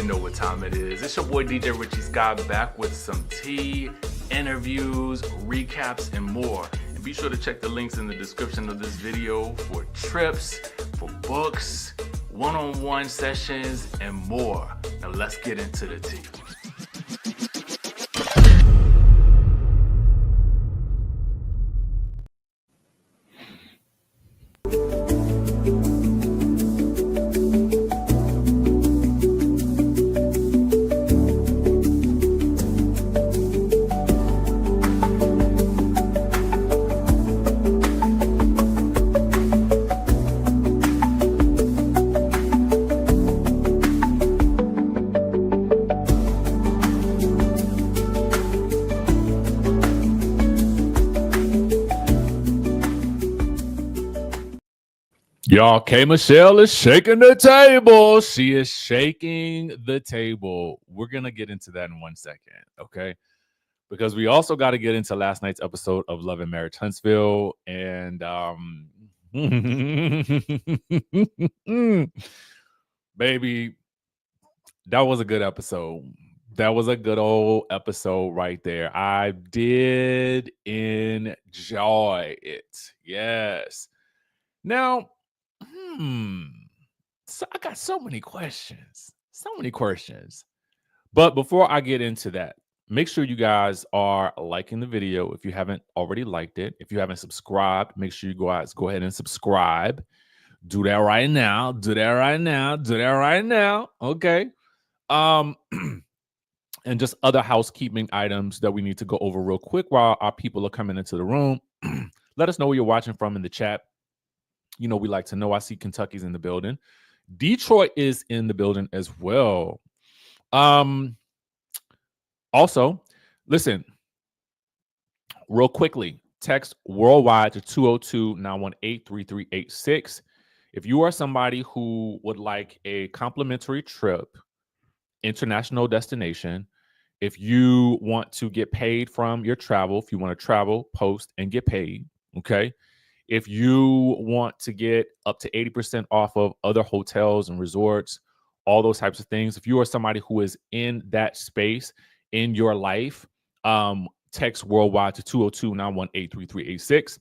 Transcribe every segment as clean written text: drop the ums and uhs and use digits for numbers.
know what time it is. It's your boy DJ Richie Skye back with some tea, interviews, recaps, and more. And be sure to check the links in the description of this video for trips, for books, one-on-one sessions, and more. Now let's get into the tea. Y'all, K. Michelle is shaking the table. She is shaking the table. We're going to get into that in 1 second, okay? Because we also got to get into last night's episode of Love and Marriage Huntsville. And, baby, that was a good episode. That was a good old episode right there. I did enjoy it. Yes. Now, so I got so many questions. But before I get into that, make sure you guys are liking the video if you haven't already liked it. If you haven't subscribed, make sure you go ahead and subscribe. Do that right now. Okay. And just other housekeeping items that we need to go over real quick while our people are coming into the room. Let us know where you're watching from in the chat. You know, we like to know. I see Kentucky's in the building. Detroit is in the building as well. Also, listen, real quickly, text worldwide to 202-918-3386. If you are somebody who would like a complimentary trip, international destination, if you want to get paid from your travel, if you want to travel, post, and get paid, okay? If you want to get up to 80% off of other hotels and resorts, all those types of things. If you are somebody who is in that space in your life, text worldwide to 202-918-3386.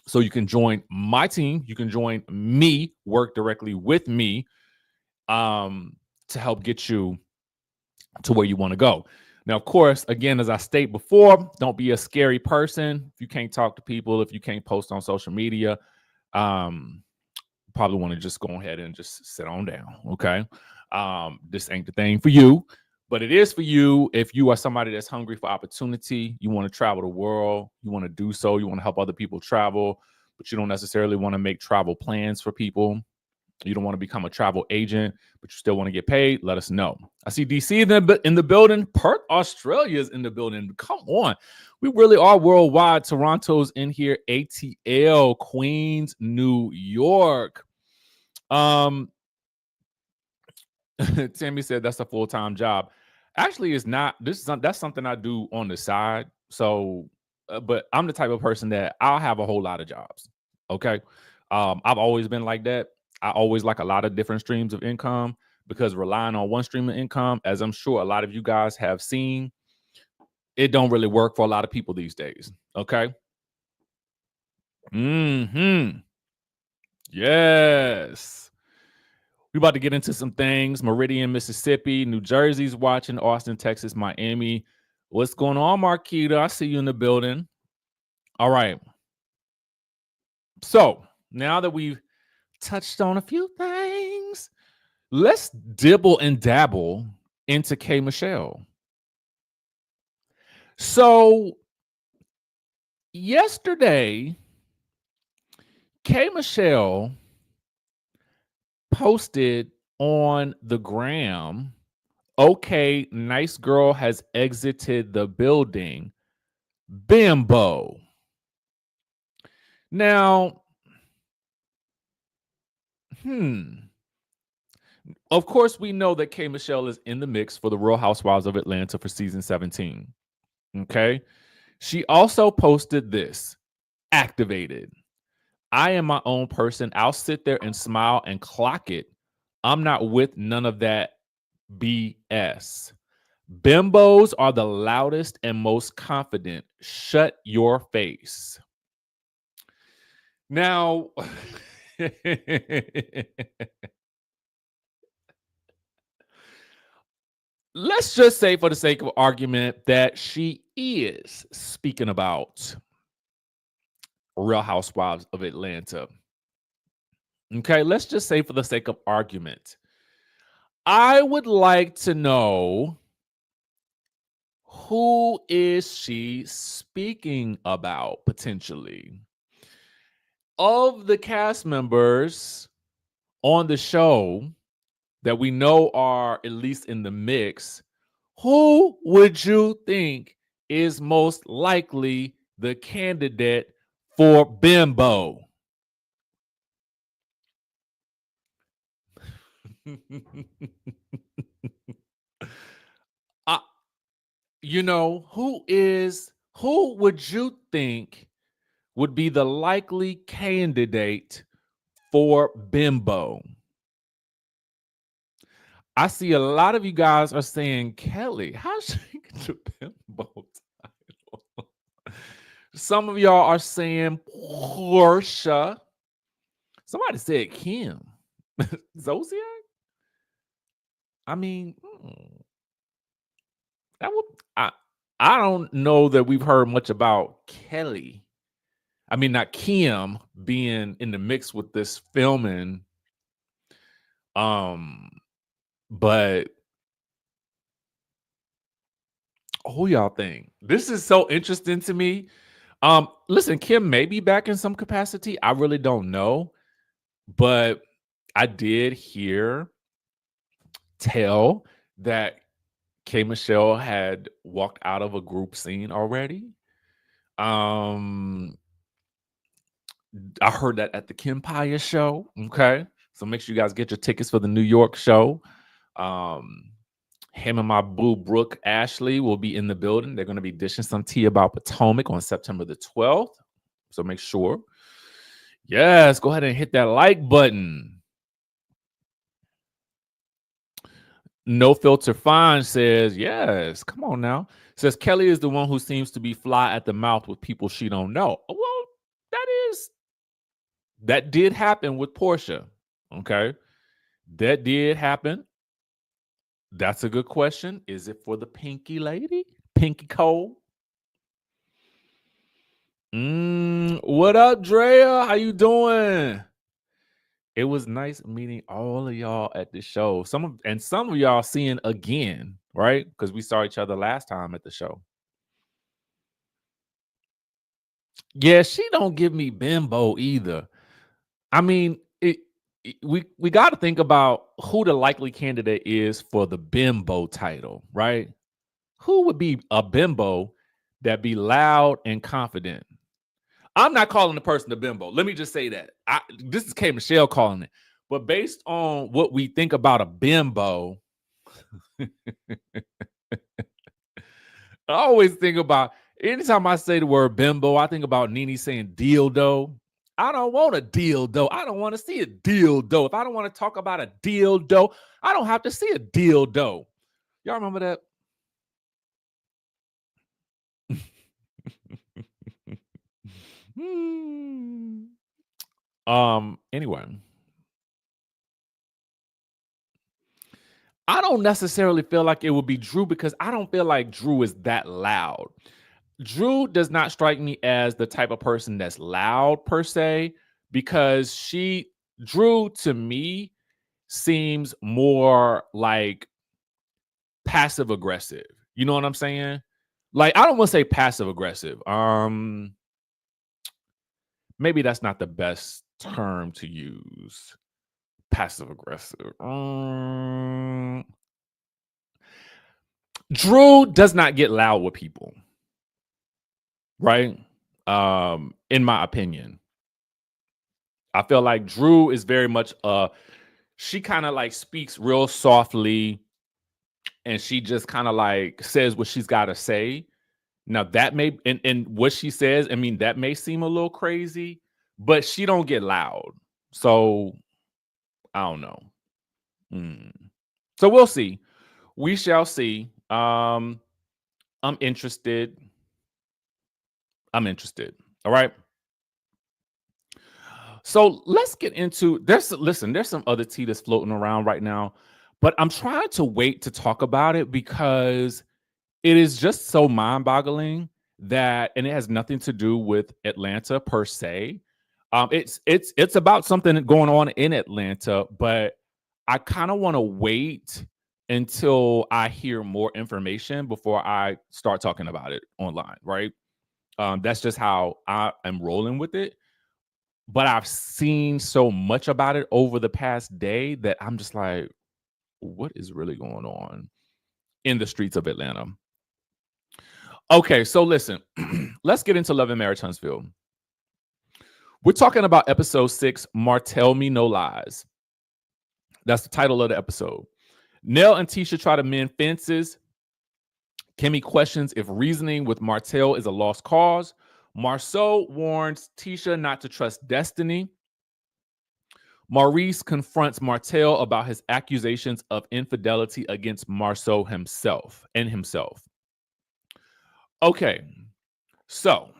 So you can join my team. You can join me, work directly with me to help get you to where you want to go. Now, of course, again, as I stated before, don't be a scary person. If you can't talk to people, if you can't post on social media, probably want to just go ahead and just sit on down, okay? This ain't the thing for you, but it is for you if you are somebody that's hungry for opportunity. You want to travel the world. You want to do so. You want to help other people travel, but you don't necessarily want to make travel plans for people. You don't want to become a travel agent, but you still want to get paid. Let us know. I see DC in the building. Perth, Australia is in the building. Come on. We really are worldwide. Toronto's in here. ATL, Queens, New York. Tammy said that's a full-time job. Actually, it's not. That's something I do on the side. So, but I'm the type of person that I'll have a whole lot of jobs. Okay. I've always been like that. I always like a lot of different streams of income because relying on one stream of income, as I'm sure a lot of you guys have seen, it don't really work for a lot of people these days. Okay. Yes. We about to get into some things. Meridian, Mississippi, New Jersey's watching, Austin, Texas, Miami. What's going on, Marquita? I see you in the building. All right. So now that we've touched on a few things, let's dibble and dabble into K. Michelle. So yesterday, K. Michelle posted on the gram, okay, nice girl has exited the building. Bimbo. Now, of course, we know that K. Michelle is in the mix for the Real Housewives of Atlanta for season 17. Okay. She also posted this: activated. I am my own person. I'll sit there and smile and clock it. I'm not with none of that BS. Bimbos are the loudest and most confident. Shut your face. Now, let's just say, for the sake of argument, that she is speaking about Real Housewives of Atlanta. Okay, let's just say, for the sake of argument, I would like to know, who is she speaking about potentially? Of the cast members on the show that we know are at least in the mix, who would you think is most likely the candidate for Bimbo? uh, who would you think would be the likely candidate for Bimbo? I see a lot of you guys are saying Kelly. How should she get the Bimbo title? Some of y'all are saying Portia. Somebody said Kim. Zodiac? I mean, that would I don't know that we've heard much about Kelly. I mean, not Kim being in the mix with this filming. But who y'all think? This is so interesting to me. Listen, Kim may be back in some capacity. I really don't know. But I did hear tell that K. Michelle had walked out of a group scene already. I heard that at the Kim Paya show. Okay. So make sure you guys get your tickets for the New York show. Him and my boo Brooke Ashley will be in the building. They're going to be dishing some tea about Potomac on September the 12th. So make sure. Yes, go ahead and hit that like button. No Filter Fine says, yes, come on now. Says Kelly is the one who seems to be fly at the mouth with people she don't know. Well, that did happen with Portia. Okay. That did happen. That's a good question. Is it for the Pinky lady? Pinky Cole? What up, Drea? How you doing? It was nice meeting all of y'all at the show. Some of y'all seeing again, right? Because we saw each other last time at the show. Yeah, she don't give me Bimbo either. I mean, we got to think about who the likely candidate is for the Bimbo title, right? Who would be a Bimbo that be loud and confident? I'm not calling the person a Bimbo. Let me just say that. This is K. Michelle calling it. But based on what we think about a Bimbo, I always think about, anytime I say the word Bimbo, I think about Nene saying dildo. I don't want a dildo. I don't want to see a dildo. If I don't want to talk about a dildo, I don't have to see a dildo. Y'all remember that? Anyway, I don't necessarily feel like it would be Drew, because I don't feel like Drew is that loud. Drew does not strike me as the type of person that's loud per se, because Drew to me seems more like passive aggressive. You know what I'm saying? Like, I don't want to say passive aggressive. Maybe that's not the best term to use. Passive aggressive. Drew does not get loud with people, right? In my opinion, I feel like Drew is very much she kind of like speaks real softly, and she just kind of like says what she's got to say. Now that may, and what she says, I mean, that may seem a little crazy, but she don't get loud. So I don't know. So we'll see. We shall see. I'm interested. All right. So let's get into there's some other tea that's floating around right now, but I'm trying to wait to talk about it because it is just so mind-boggling that, and it has nothing to do with Atlanta per se. It's about something going on in Atlanta, but I kind of want to wait until I hear more information before I start talking about it online, right? That's just how I am rolling with it. But I've seen so much about it over the past day that I'm just like, what is really going on in the streets of Atlanta? Okay, so listen, let's get into Love and Marriage Huntsville. We're talking about episode 6, Martell Me No Lies. That's the title of the episode. Nell and Tisha try to mend fences. Kimmy questions if reasoning with Martell is a lost cause. Marceau warns Tisha not to trust destiny. Maurice confronts Martell about his accusations of infidelity against Marceau himself. Okay, so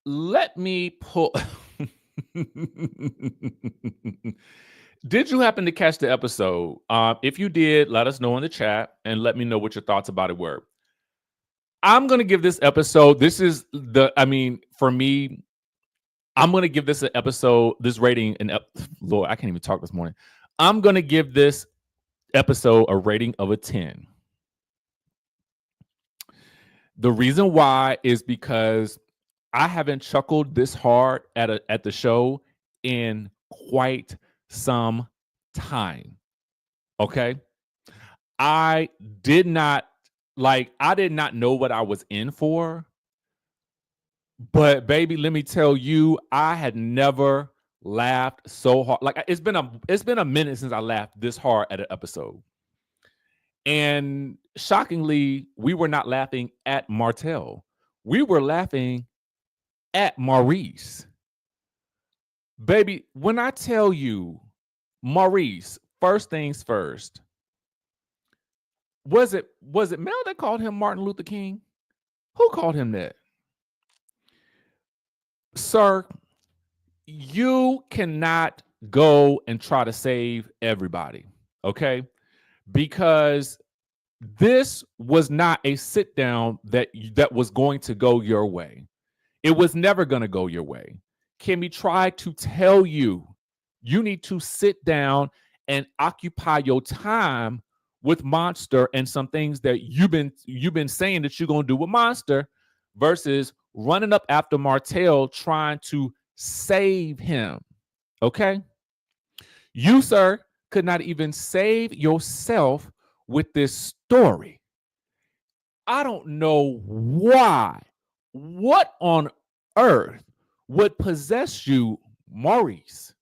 let me pull. Did you happen to catch the episode? If you did, let us know in the chat and let me know what your thoughts about it were. I'm going to give this episode, for me, I'm going to give this this rating, Lord, I can't even talk this morning. I'm going to give this episode a rating of a 10. The reason why is because I haven't chuckled this hard at the show in quite some time. Okay? I did not know what I was in for. But baby, let me tell you, I had never laughed so hard. Like it's been a minute since I laughed this hard at an episode. And shockingly, we were not laughing at Martell. We were laughing at Maurice. Baby, when I tell you, Maurice, first things first. Was it Mel that called him Martin Luther King? Who called him that? Sir, you cannot go and try to save everybody, okay? Because this was not a sit down that was going to go your way. It was never going to go your way. Kimmy tried to tell you, you need to sit down and occupy your time with Monster and some things that you've been saying that you're going to do with Monster versus running up after Martell trying to save him. Okay? You, sir, could not even save yourself with this story. I don't know why. What on earth would possess you, Maurice,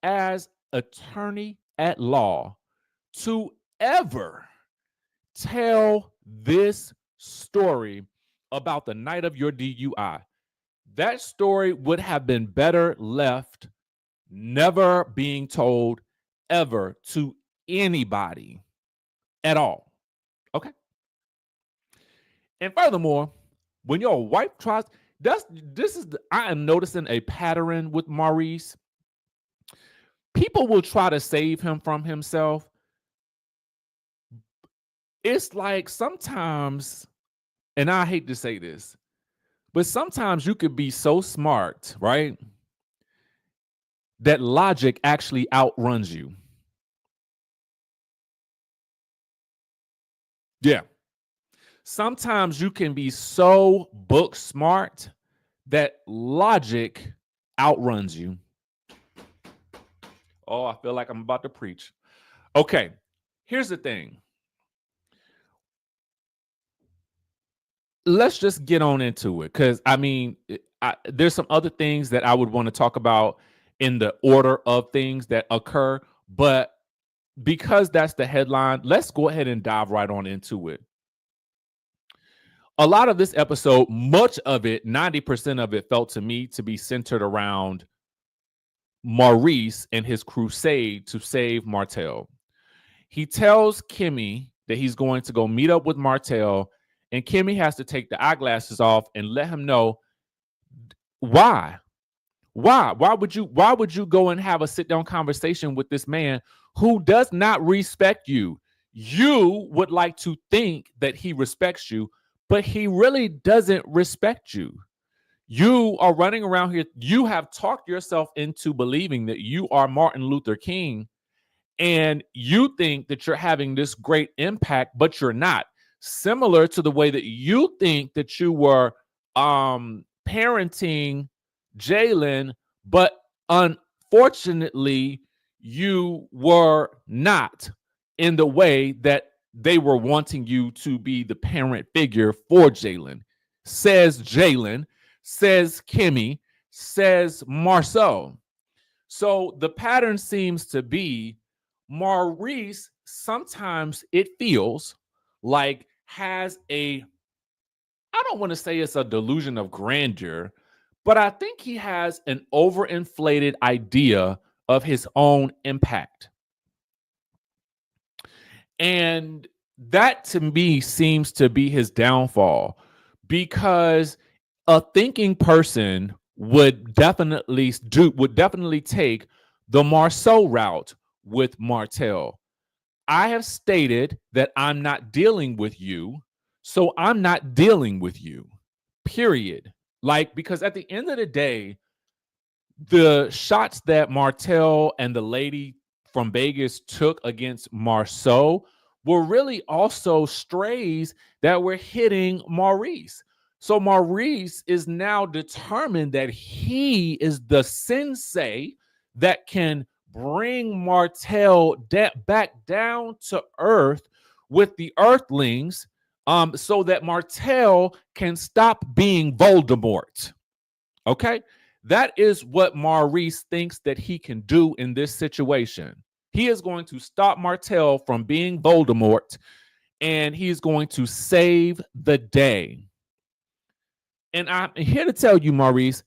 as attorney at law, to ever tell this story about the night of your DUI? That story would have been better left never being told ever to anybody at all. Okay? And furthermore, when your wife tries, I am noticing a pattern with Maurice. People will try to save him from himself. It's like sometimes, and I hate to say this, but sometimes you could be so smart, right, that logic actually outruns you. Yeah. Sometimes you can be so book smart that logic outruns you. Oh, I feel like I'm about to preach. Okay, here's the thing. Let's just get on into it, because there's some other things that I would want to talk about in the order of things that occur, but because that's the headline, let's go ahead and dive right on into it. A lot of this episode, much of it, 90% of it, felt to me to be centered around Maurice and his crusade to save Martell. He tells Kimmy that he's going to go meet up with Martell, and Kimmy has to take the eyeglasses off and let him know why. Why would you go and have a sit down conversation with this man who does not respect you? You would like to think that he respects you, but he really doesn't respect you. You are running around here. You have talked yourself into believing that you are Martin Luther King, and you think that you're having this great impact, but you're not. Similar to the way that you think that you were parenting Jalen, but unfortunately, you were not in the way that they were wanting you to be the parent figure for Jalen. Says Jalen, says Kimmy, says Marceau. So the pattern seems to be Maurice, sometimes it feels like has a, I don't want to say it's a delusion of grandeur, but I think he has an overinflated idea of his own impact. And that to me seems to be his downfall, because a thinking person would definitely take the Marceau route with Martell. I have stated that I'm not dealing with you, so I'm not dealing with you. Period. Like, because at the end of the day, the shots that Martell and the lady from Vegas took against Marceau were really also strays that were hitting Maurice. So Maurice is now determined that he is the sensei that can bring Martell back down to earth with the earthlings, so that Martell can stop being Voldemort. Okay? That is what Maurice thinks that he can do in this situation. He is going to stop Martell from being Voldemort, and he's going to save the day. And I'm here to tell you, Maurice,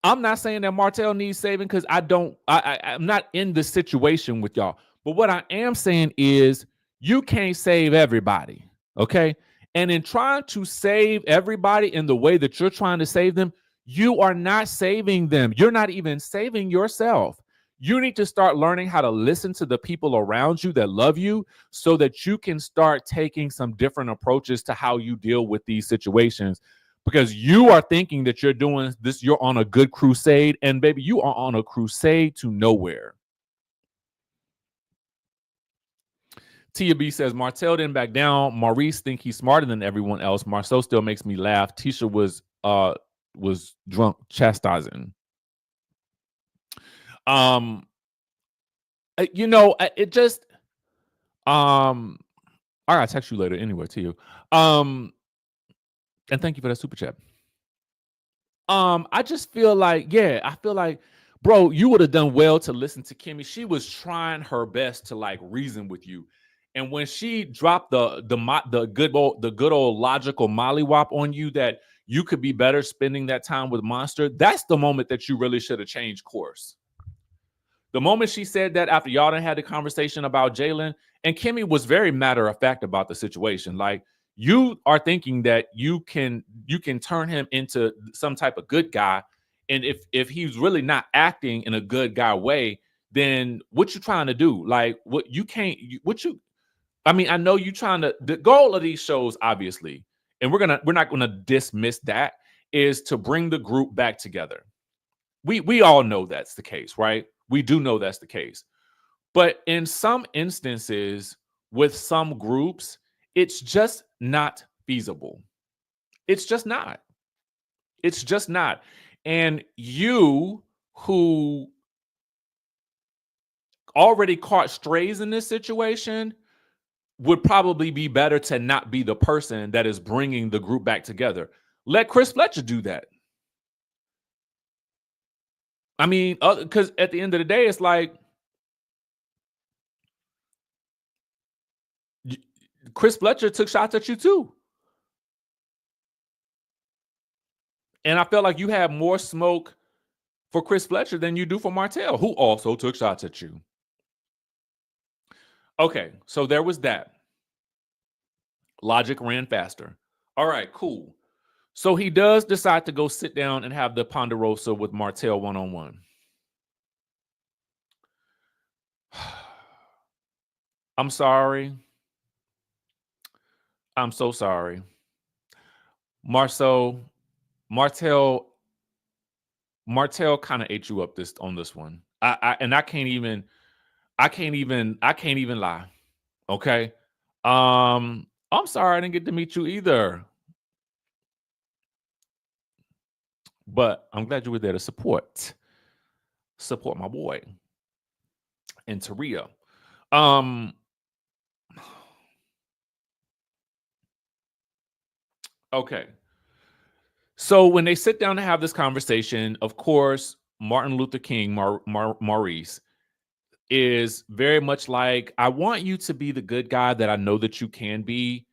I'm not saying that Martell needs saving, because I'm not in the situation with y'all. But what I am saying is you can't save everybody. Okay. And in trying to save everybody in the way that you're trying to save them, you are not saving them. You're not even saving yourself. You need to start learning how to listen to the people around you that love you, so that you can start taking some different approaches to how you deal with these situations. Because you are thinking that you're doing this, you're on a good crusade, and baby, you are on a crusade to nowhere. Tia B says Martell didn't back down. Maurice think he's smarter than everyone else. Marceau still makes me laugh. Tisha was drunk chastising. It just I gotta text you later anyway to you. And thank you for that super chat. I just feel like, bro, you would have done well to listen to Kimmy. She was trying her best to like reason with you. And when she dropped the good old logical mollywop on you that you could be better spending that time with Monster, that's the moment that you really should have changed course. The moment she said that, after y'all done had the conversation about Jalen, and Kimmy was very matter of fact about the situation. Like, you are thinking that you can turn him into some type of good guy, and if he's really not acting in a good guy way, then what you trying to do? Like, what you can't what you I mean, I know you trying to, the goal of these shows, obviously, and we're not gonna dismiss that, is to bring the group back together. We all know that's the case, right? We do know that's the case. But in some instances, with some groups, it's just not feasible. It's just not. It's just not. And you, who already caught strays in this situation, would probably be better to not be the person that is bringing the group back together. Let Chris Fletcher do that. I mean, because at the end of the day, it's like, Chris Fletcher took shots at you too. And I felt like you had more smoke for Chris Fletcher than you do for Martell, who also took shots at you. Okay, so there was that. Logic ran faster. All right, cool. So he does decide to go sit down and have the Ponderosa with Martell one-on-one. I'm sorry. I'm so sorry. Martell kind of ate you up on this one. I can't even lie. Okay. I'm sorry I didn't get to meet you either. But I'm glad you were there to support my boy and Taria. Okay. So when they sit down to have this conversation, of course, Martin Luther King, Maurice, is very much like, I want you to be the good guy that I know that you can be.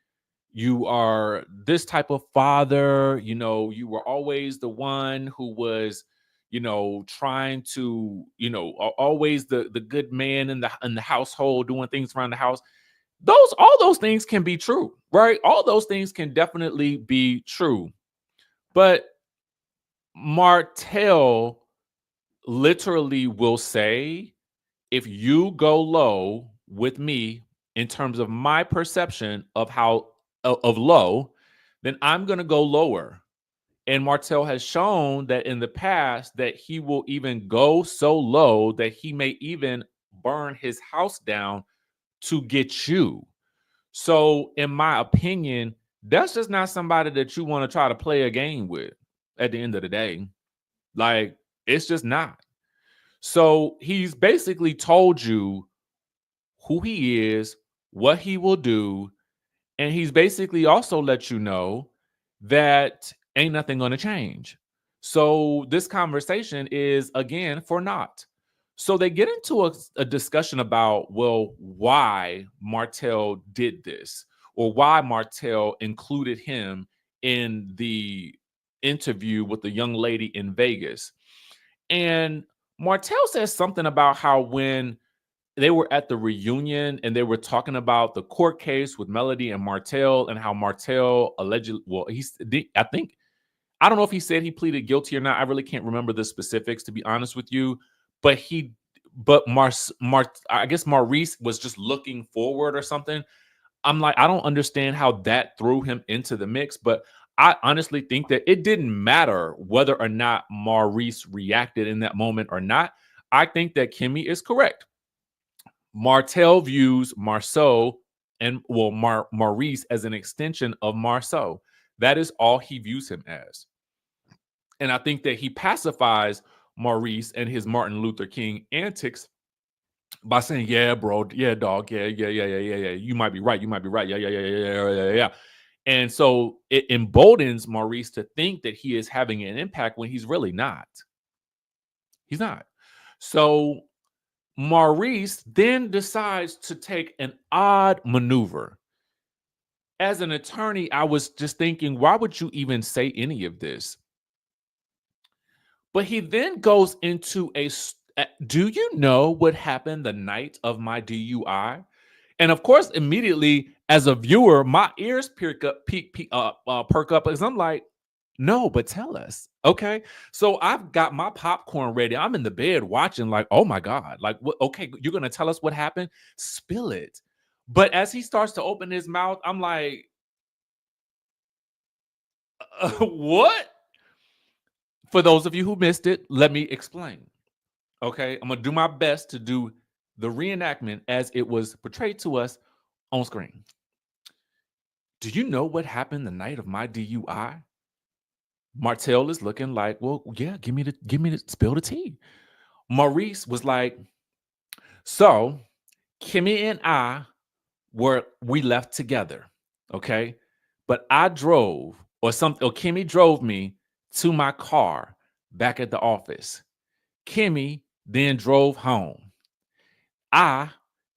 You are this type of father, you were always the one who was, trying to, always the good man in the household, doing things around the house. All those things can be true, right? All those things can definitely be true. But Martell literally will say, if you go low with me in terms of my perception of low, then I'm going to go lower. And Martell has shown that in the past that he will even go so low that he may even burn his house down to get you. So in my opinion, that's just not somebody that you want to try to play a game with at the end of the day. Like, it's just not. So he's basically told you who he is, what he will do, and he's basically also let you know that ain't nothing going to change. So this conversation is, again, for naught. So they get into a discussion about, well, why Martell did this, or why Martell included him in the interview with the young lady in Vegas. And Martell says something about how when they were at the reunion and they were talking about the court case with Melody and Martell, and how Martell allegedly, I don't know if he said he pleaded guilty or not. I really can't remember the specifics, to be honest with you. But I guess Maurice was just looking forward or something. I'm like, I don't understand how that threw him into the mix, but I honestly think that it didn't matter whether or not Maurice reacted in that moment or not. I think that Kimmy is correct. Martell views Marceau Maurice as an extension of Marceau. That is all he views him as. And I think that he pacifies Maurice and his Martin Luther King antics by saying, yeah, bro, yeah, dog, yeah. You might be right. Yeah. And so it emboldens Maurice to think that he is having an impact when he's really not. He's not. So Maurice then decides to take an odd maneuver. As an attorney, I was just thinking, why would you even say any of this? But he then goes into do you know what happened the night of my DUI? And of course, immediately as a viewer, my ears perk up because I'm like, no, but tell us. Okay. So I've got my popcorn ready. I'm in the bed watching, like, oh my God. Like, what? Okay, you're going to tell us what happened? Spill it. But as he starts to open his mouth, I'm like, what? For those of you who missed it, let me explain. Okay. I'm going to do my best to do the reenactment as it was portrayed to us on screen. Do you know what happened the night of my DUI? Martell is looking like, well, yeah, give me the spill the tea. Maurice was like, so Kimmy and I we left together, okay? But I drove, or Kimmy drove me to my car back at the office. Kimmy then drove home. I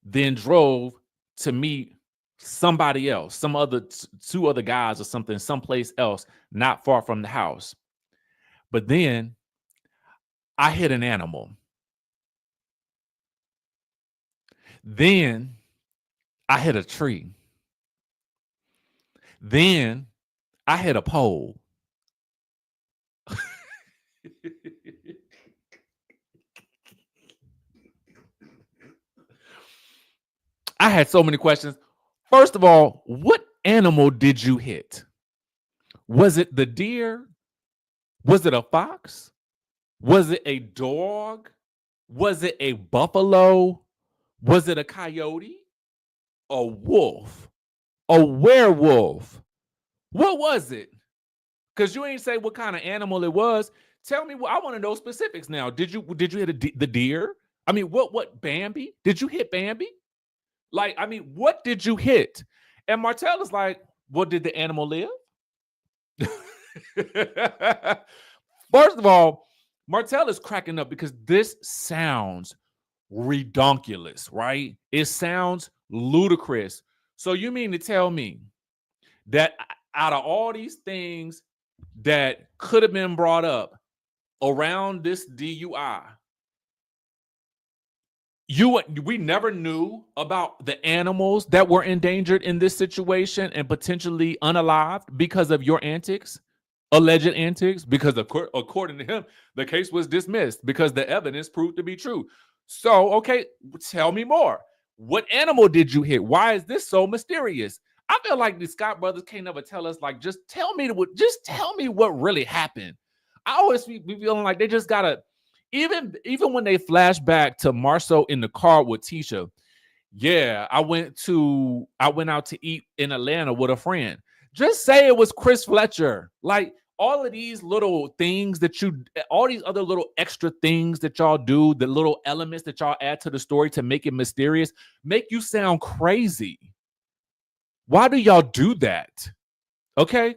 then drove to meet somebody else, two other guys or something, someplace else, not far from the house. But then I hit an animal. Then I hit a tree. Then I hit a pole. I had so many questions. First of all, what animal did you hit? Was it the deer? Was it a fox? Was it a dog? Was it a buffalo? Was it a coyote? A wolf? A werewolf? What was it? Because you ain't say what kind of animal it was. Tell me. I want to know specifics now. Did you hit the deer? I mean, what Bambi? Did you hit Bambi? Like, I mean, what did you hit? And Martell is like, well, did the animal live? First of all, Martell is cracking up because this sounds redonkulous, right? It sounds ludicrous. So you mean to tell me that out of all these things that could have been brought up around this DUI, we never knew about the animals that were endangered in this situation and potentially unalived because of your antics, alleged antics, because according to him, the case was dismissed because the evidence proved to be true. So, okay, tell me more. What animal did you hit? Why is this so mysterious? I feel like the Scott brothers can't ever tell us, like, just tell me what really happened. I always be feeling like they just gotta, even when they flash back to Marceau in the car with Tisha. Yeah, I went out to eat in Atlanta with a friend. Just say it was Chris Fletcher. Like, all of these little things all these other little extra things that y'all do, the little elements that y'all add to the story to make it mysterious, make you sound crazy. Why do y'all do that? Okay.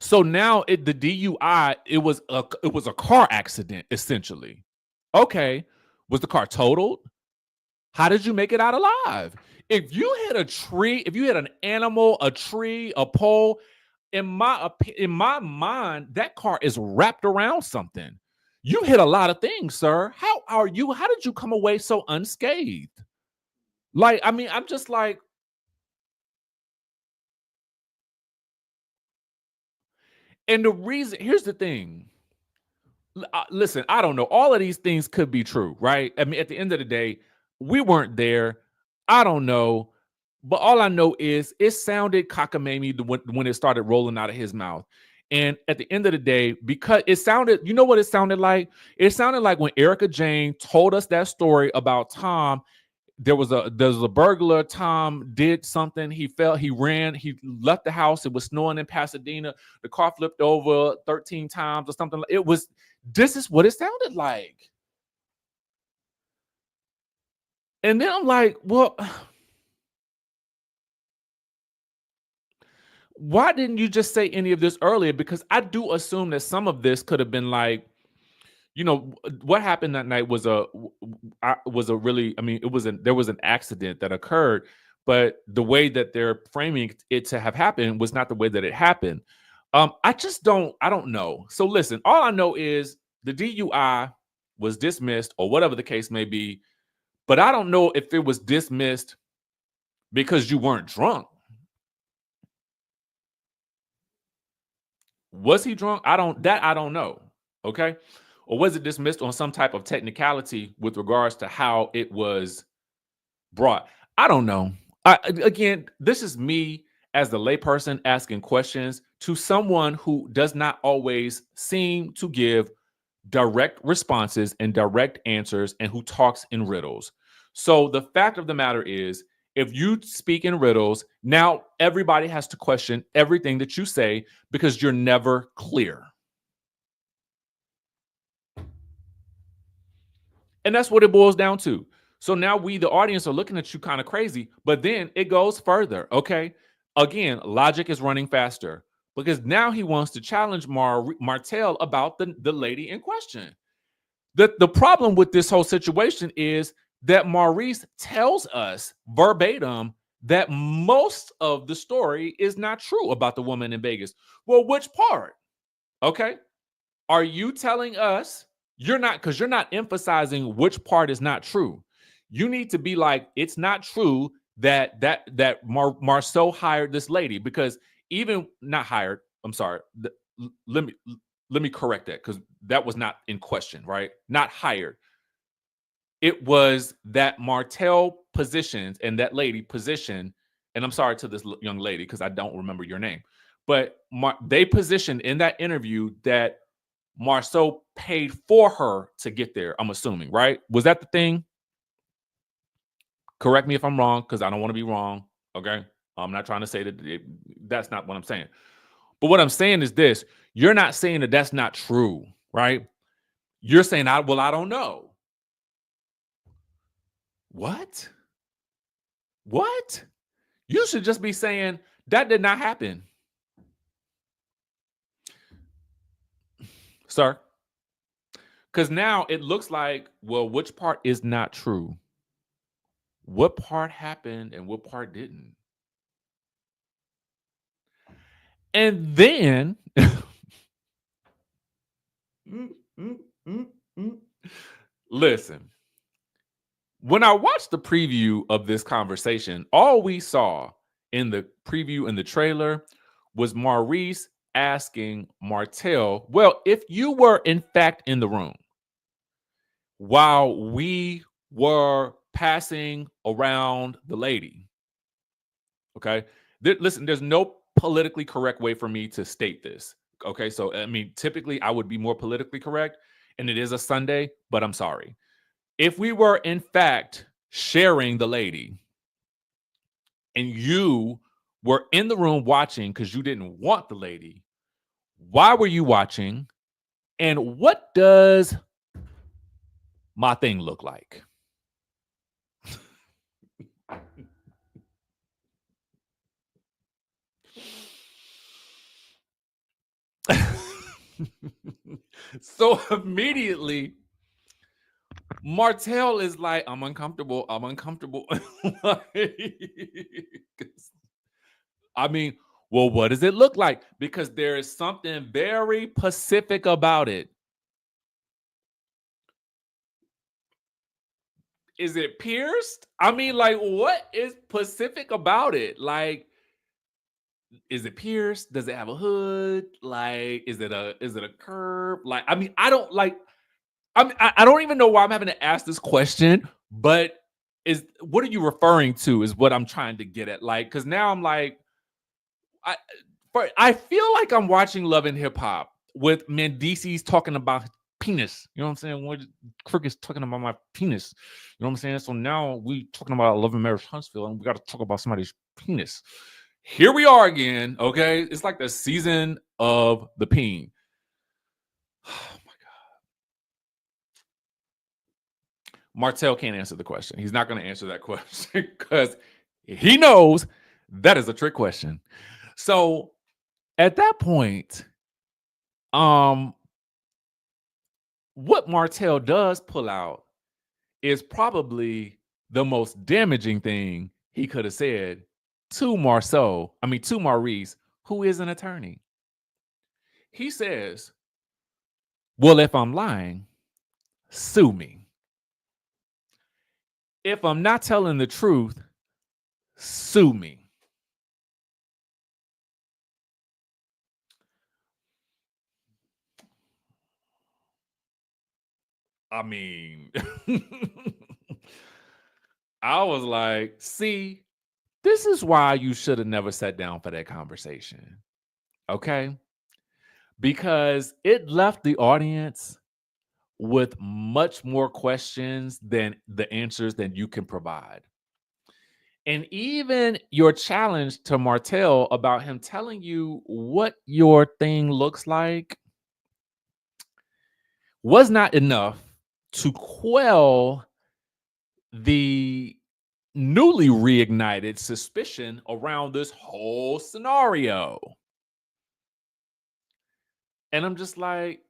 So now the DUI, it was a car accident, essentially. Okay. Was the car totaled? How did you make it out alive? If you hit a tree, if you hit an animal, a tree, a pole, in my mind, that car is wrapped around something. You hit a lot of things, sir. How did you come away so unscathed? Like, I mean, I'm just like, and the reason, here's the thing. Listen, I don't know. All of these things could be true, right? I mean, at the end of the day, we weren't there. I don't know. But all I know is it sounded cockamamie when it started rolling out of his mouth. And at the end of the day, because it sounded, you know what it sounded like? It sounded like when Erica Jane told us that story about Tom. There was a burglar. Tom did something. He fell. He ran. He left the house. It was snowing in Pasadena. The car flipped over 13 times or something. It was. This is what it sounded like. And then I'm like, well, why didn't you just say any of this earlier? Because I do assume that some of this could have been like, what happened that night was really, I mean, there was an accident that occurred, but the way that they're framing it to have happened was not the way that it happened. I don't know. So listen, all I know is the DUI was dismissed or whatever the case may be, but I don't know if it was dismissed because you weren't drunk. Was he drunk? I don't know. Okay. Or was it dismissed on some type of technicality with regards to how it was brought? I don't know. Again, this is me as the layperson asking questions to someone who does not always seem to give direct responses and direct answers and who talks in riddles. So the fact of the matter is, if you speak in riddles, now everybody has to question everything that you say because you're never clear. And that's what it boils down to. So now we, the audience, are looking at you kind of crazy, but then it goes further. Okay. Again, logic is running faster because now he wants to challenge Martell about the lady in question. The problem with this whole situation is that Maurice tells us verbatim that most of the story is not true about the woman in Vegas. Well, which part? Okay. Are you telling us you're not, because you're not emphasizing which part is not true? You need to be like, it's not true that Marceau hired this lady, because even not hired. I'm sorry. Let me correct that, because that was not in question, right? Not hired. It was that Martell positions and that lady positioned, and I'm sorry to this young lady because I don't remember your name, but they positioned in that interview that Marceau paid for her to get there. I'm assuming, right? Was that the thing? Correct me if I'm wrong, because I don't want to be wrong. Okay, I'm not trying to say that that's not what I'm saying. But what I'm saying is this: you're not saying that that's not true, right? You're saying, I don't know. What? What? You should just be saying that did not happen, sir. Because now it looks like, well, which part is not true? What part happened and what part didn't? And then, listen, when I watched the preview of this conversation, all we saw in the preview and the trailer was Maurice asking Martell, well, if you were in fact in the room while we were passing around the lady, okay? Listen, there's no politically correct way for me to state this, okay? So, I mean, typically I would be more politically correct, and it is a Sunday, but I'm sorry. If we were in fact sharing the lady and you were in the room watching because you didn't want the lady, why were you watching? And what does my thing look like? So immediately, Martell is like, I'm uncomfortable. I'm uncomfortable. I mean, well, what does it look like? Because there is something very Pacific about it. Is it pierced? I mean, like, what is Pacific about it? Like, is it pierced? Does it have a hood? Like, is it a curve? Like, I mean, I don't like. I don't even know why I'm having to ask this question, but what are you referring to? Is what I'm trying to get at. Like, because now I'm like, I feel like I'm watching Love and Hip Hop with Mendices talking about penis. You know what I'm saying? What Crook is talking about my penis. You know what I'm saying? So now we talking about Love and Marriage Huntsville, and we got to talk about somebody's penis. Here we are again. Okay, it's like the season of the peen. Oh my God. Martell can't answer the question. He's not going to answer that question because he knows that is a trick question. So at that point, what Martell does pull out is probably the most damaging thing he could have said to to Maurice, who is an attorney. He says, well, if I'm lying, sue me. If I'm not telling the truth, sue me. I mean, I was like, see, this is why you should have never sat down for that conversation. Okay? Because it left the audience with much more questions than the answers that you can provide. And even your challenge to Martell about him telling you what your thing looks like was not enough to quell the newly reignited suspicion around this whole scenario. And I'm just like,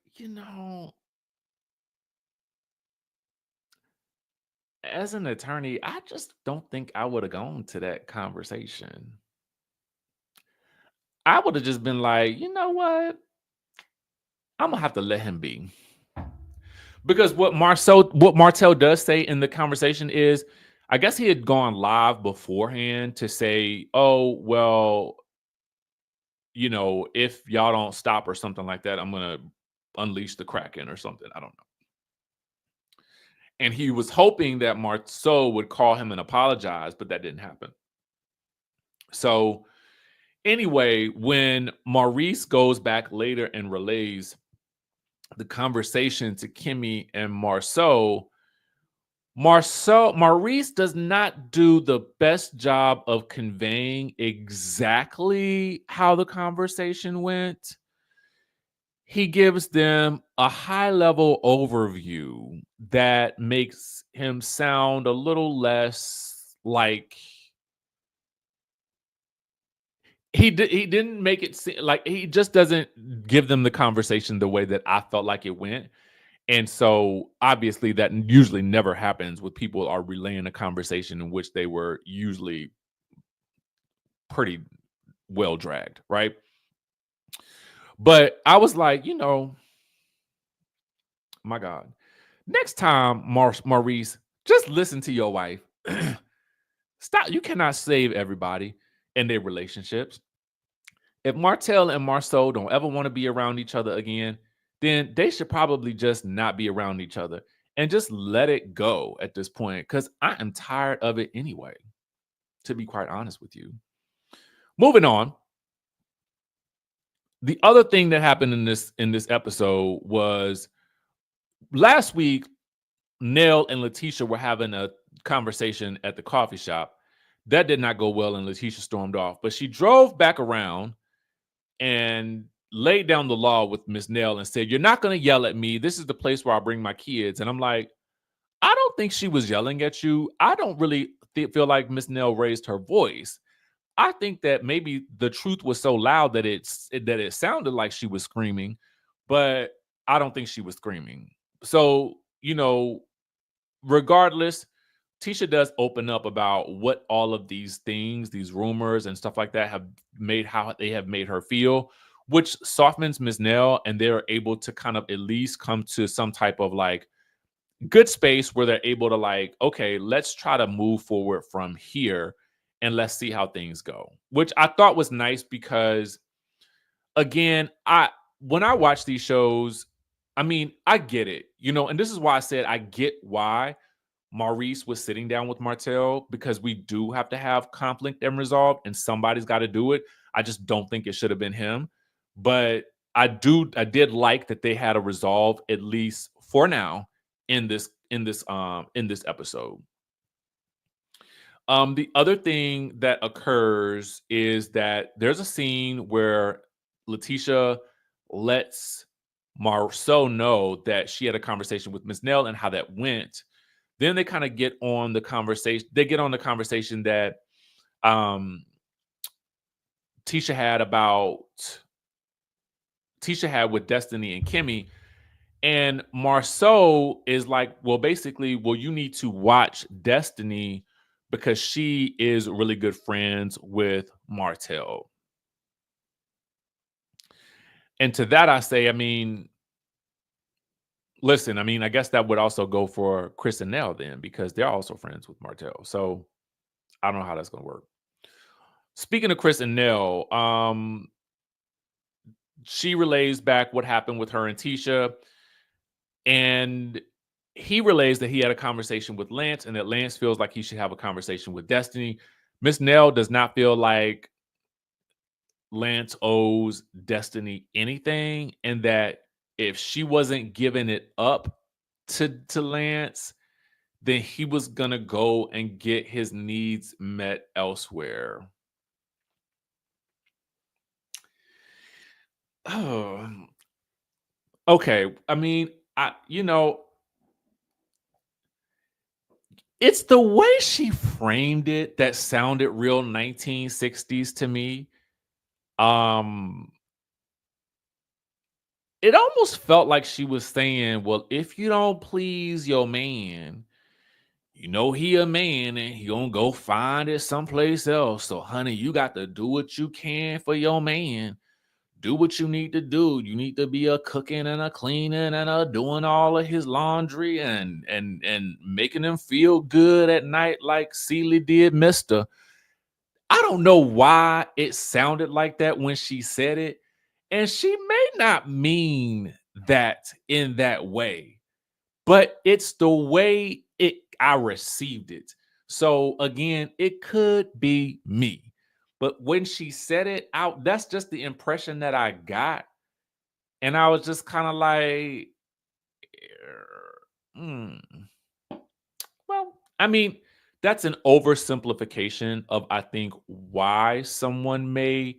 as an attorney, I just don't think I would have gone to that conversation. I would have just been like, you know what? I'm gonna have to let him be. Because what Martell does say in the conversation is, I guess he had gone live beforehand to say, oh, well, if y'all don't stop or something like that, I'm gonna unleash the Kraken or something. I don't know. And he was hoping that Marceau would call him and apologize, but that didn't happen. So anyway, when Maurice goes back later and relays the conversation to Kimmy and Maurice does not do the best job of conveying exactly how the conversation went. He gives them a high-level overview that makes him sound a little less like he didn't make it seem like he just doesn't give them the conversation the way that I felt like it went. And so obviously that usually never happens with people are relaying a conversation in which they were usually pretty well dragged, right? But I was like, my God, next time, Maurice, just listen to your wife. Stop. You cannot save everybody in their relationships. If Martell and Marceau don't ever want to be around each other again, then they should probably just not be around each other and just let it go at this point, because I am tired of it anyway, to be quite honest with you. Moving on. The other thing that happened in this episode was last week, Nell and Letitia were having a conversation at the coffee shop. That did not go well, and Letitia stormed off. But she drove back around and laid down the law with Miss Nell and said, "You're not going to yell at me. This is the place where I bring my kids." And I'm like, I don't think she was yelling at you. I don't really feel like Miss Nell raised her voice. I think that maybe the truth was so loud that it sounded like she was screaming, but I don't think she was screaming. So, regardless, Tisha does open up about what all of these things, these rumors and stuff like that how they have made her feel, which softens Ms. Nell, and they're able to kind of at least come to some type of like good space where they're able to like, okay, let's try to move forward from here and let's see how things go. Which I thought was nice because again, when I watch these shows, I mean, I get it, and this is why I said I get why Maurice was sitting down with Martell, because we do have to have conflict and resolve, and somebody's got to do it. I just don't think it should have been him. But I did like that they had a resolve, at least for now, in this episode. The other thing that occurs is that there's a scene where Letitia lets Marceau know that she had a conversation with Miss Nell and how that went. Then they kind of get on the conversation. They get on the conversation that Tisha had with Destiny and Kimmy. And Marceau is like, well, basically, you need to watch Destiny because she is really good friends with Martell. And to that I say, I mean, listen, I mean, I guess that would also go for Chris and Nell then, because they're also friends with Martell. So I don't know how that's going to work. Speaking of Chris and Nell, she relays back what happened with her and Tisha. And he relays that he had a conversation with Lance and that Lance feels like he should have a conversation with Destiny. Miss Nell does not feel like Lance owes Destiny anything, and that if she wasn't giving it up to Lance, then he was going to go and get his needs met elsewhere. Oh, okay. I mean, it's the way she framed it that sounded real 1960s to me. It almost felt like she was saying, well, if you don't please your man, he a man and he gonna go find it someplace else. So, honey, you got to do what you can for your man. do what you need to do. You need to be a cooking and a cleaning and a doing all of his laundry and making him feel good at night like Celie did Mister. I don't know why it sounded like that when she said it. And she may not mean that in that way, but it's the way I received it. So again, it could be me. But when she said it out, that's just the impression that I got. And I was just kind of like, hmm. Well, I mean, that's an oversimplification of, I think, why someone may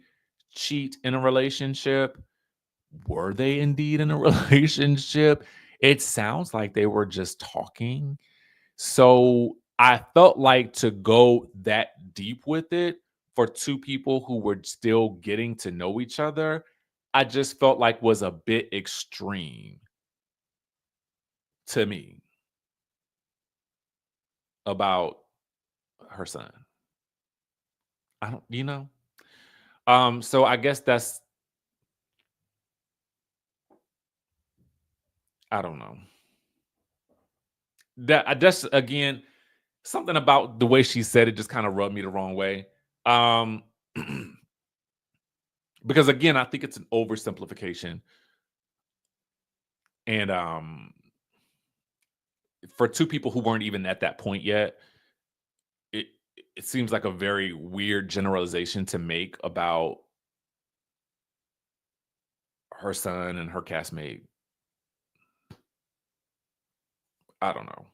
cheat in a relationship. Were they indeed in a relationship? It sounds like they were just talking. So I felt like to go that deep with it for two people who were still getting to know each other, I just felt like was a bit extreme to me about her son. I don't, so I guess that's, I don't know. That I just, again, something about the way she said it just kind of rubbed me the wrong way. Um because again, I think it's an oversimplification. And for two people who weren't even at that point yet, it it seems like a very weird generalization to make about her son and her castmate. I don't know.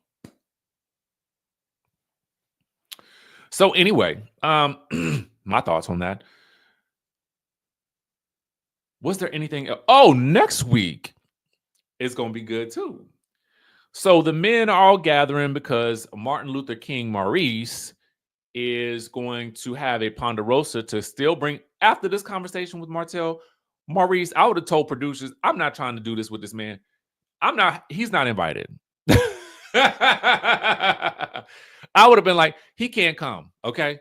So anyway, my thoughts on that. Was there anything Oh, next week is going to be good too. So the men are all gathering because Martin Luther King Maurice is going to have a Ponderosa to still bring after this conversation with Martell. Maurice, I would have told producers, I'm not trying to do this with this man. He's not invited. I would have been like, he can't come. Okay.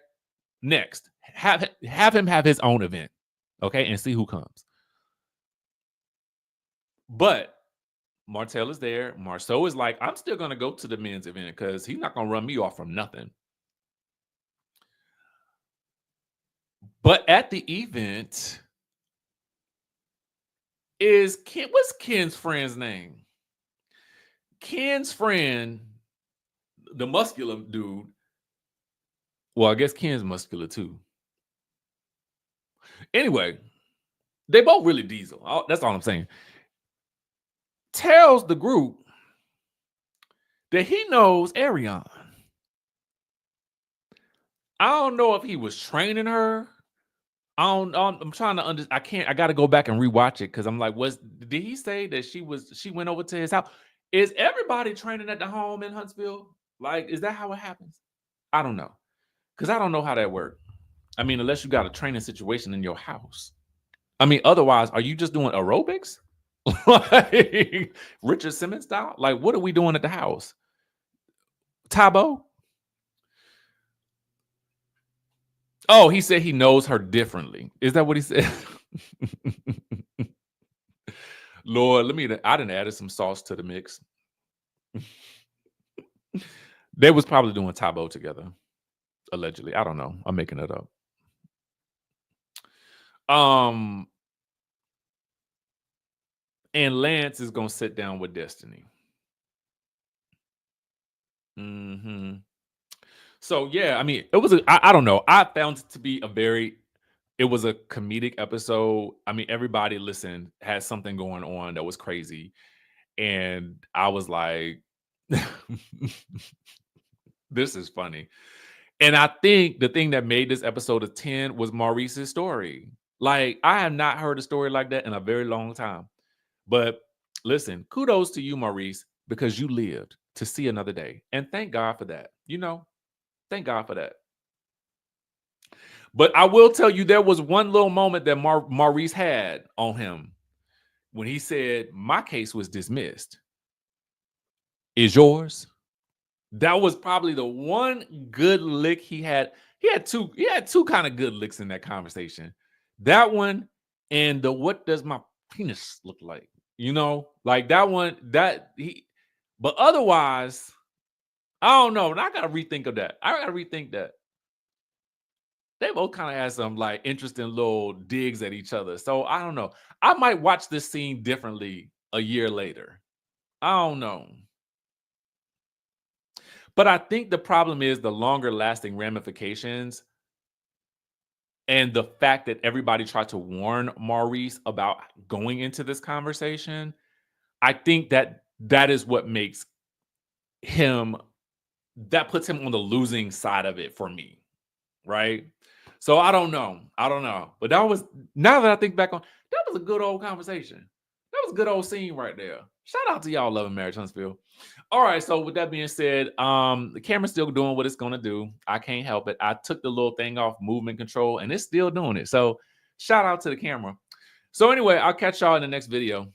Next, have him have his own event. Okay. And see who comes. But Martell is there. Marceau is like, I'm still going to go to the men's event because he's not going to run me off from nothing. But at the event is what's Ken's friend's name? Ken's friend, the muscular dude. Well, I guess Ken's muscular too. Anyway, they both really diesel. That's all I'm saying. Tells the group that he knows Ariane. I don't know if he was training her. I'm trying to understand. I got to go back and rewatch it because I'm like, did he say that she went over to his house? Is everybody training at the home in Huntsville? Like, is that how it happens? I don't know. Because I don't know how that works. I mean, unless you got a training situation in your house. I mean, otherwise, are you just doing aerobics? Like Richard Simmons style? Like, what are we doing at the house? Tabo? Oh, he said he knows her differently. Is that what he said? Lord, I done added some sauce to the mix. They was probably doing Tabo together. Allegedly. I don't know. I'm making it up. And Lance is gonna sit down with Destiny. So yeah, I mean, it was I don't know. I found it to be it was a comedic episode. I mean, everybody had something going on that was crazy. And I was like, this is funny. And I think the thing that made this episode a 10 was Maurice's story. Like, I have not heard a story like that in a very long time. But listen, kudos to you, Maurice, because you lived to see another day. And thank God for that. Thank God for that. But I will tell you, there was one little moment that Maurice had on him when he said, my case was dismissed. Is yours? That was probably the one good lick he had. He had two kind of good licks in that conversation. That one and the what does my penis look like? You know, like that one, that he, but otherwise, I don't know. And I gotta rethink of that. I gotta rethink that. They both kind of had some like interesting little digs at each other. So I don't know. I might watch this scene differently a year later. I don't know. But I think the problem is the longer lasting ramifications and the fact that everybody tried to warn Maurice about going into this conversation. I think that that is what makes him, that puts him on the losing side of it for me, right? So I don't know. I don't know. But that was, now that I think back on, that was a good old conversation. That was a good old scene right there. Shout out to y'all, Love and Marriage Huntsville. All right, so with that being said, the camera's still doing what it's gonna do. I can't help it. I took the little thing off movement control and it's still doing it. So shout out to the camera. So anyway, I'll catch y'all in the next video.